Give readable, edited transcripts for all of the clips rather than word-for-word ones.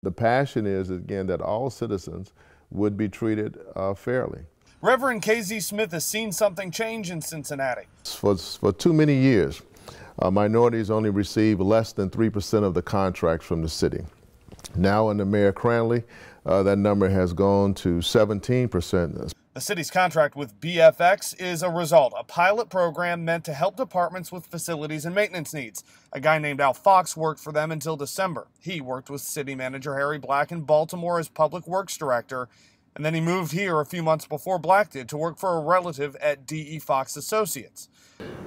The passion is, again, that all citizens would be treated fairly. Rev Casey Smith has seen something change in Cincinnati. For too many years, minorities only receive less than 3% of the contracts from the city. Now under Mayor Cranley, that number has gone to 17%. The city's contract with BFX is a result, a pilot program meant to help departments with facilities and maintenance needs. A guy named Foxx worked for them until December. He worked with city manager Harry Black in Baltimore as public works director, and then he moved here a few months before Black did to work for a relative at D.E. Foxx Associates.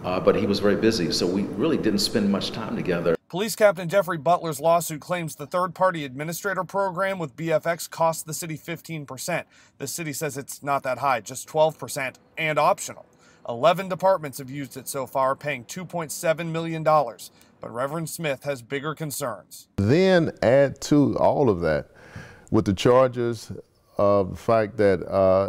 But he was very busy, so we really didn't spend much time together. Police Captain Geoffrey Butler's lawsuit claims the third-party administrator program with BFX cost the city 15%. The city says it's not that high, just 12%, and optional. 11 departments have used it so far, paying $2.7 million. But Reverend Smith has bigger concerns. Then add to all of that with the charges of the fact that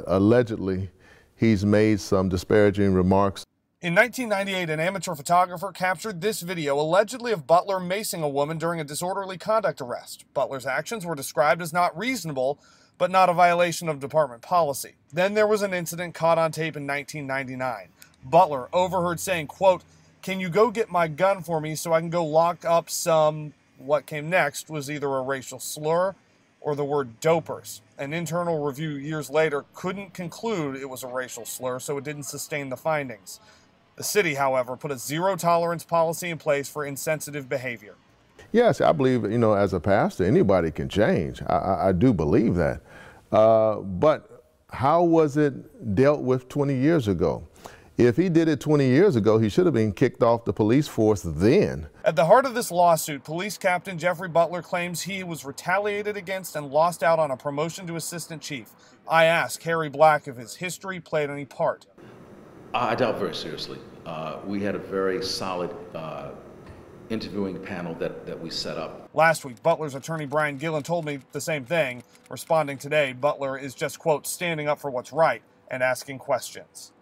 allegedly he's made some disparaging remarks. In 1998, an amateur photographer captured this video allegedly of Butler macing a woman during a disorderly conduct arrest. Butler's actions were described as not reasonable, but not a violation of department policy. Then there was an incident caught on tape in 1999. Butler overheard saying, quote, "Can you go get my gun for me so I can go lock up some..." What came next was either a racial slur or the word dopers. An internal review years later couldn't conclude it was a racial slur, so it didn't sustain the findings. The city, however, put a zero-tolerance policy in place for insensitive behavior. Yes, I believe, as a pastor, anybody can change. I do believe that. But how was it dealt with 20 years ago? If he did it 20 years ago, he should have been kicked off the police force then. At the heart of this lawsuit, Police Captain Geoffrey Butler claims he was retaliated against and lost out on a promotion to assistant chief. I asked Harry Black if his history played any part. I doubt very seriously. We had a very solid interviewing panel that we set up. Last week, Butler's attorney Brian Gillen told me the same thing. Responding today, Butler is just, quote, standing up for what's right and asking questions.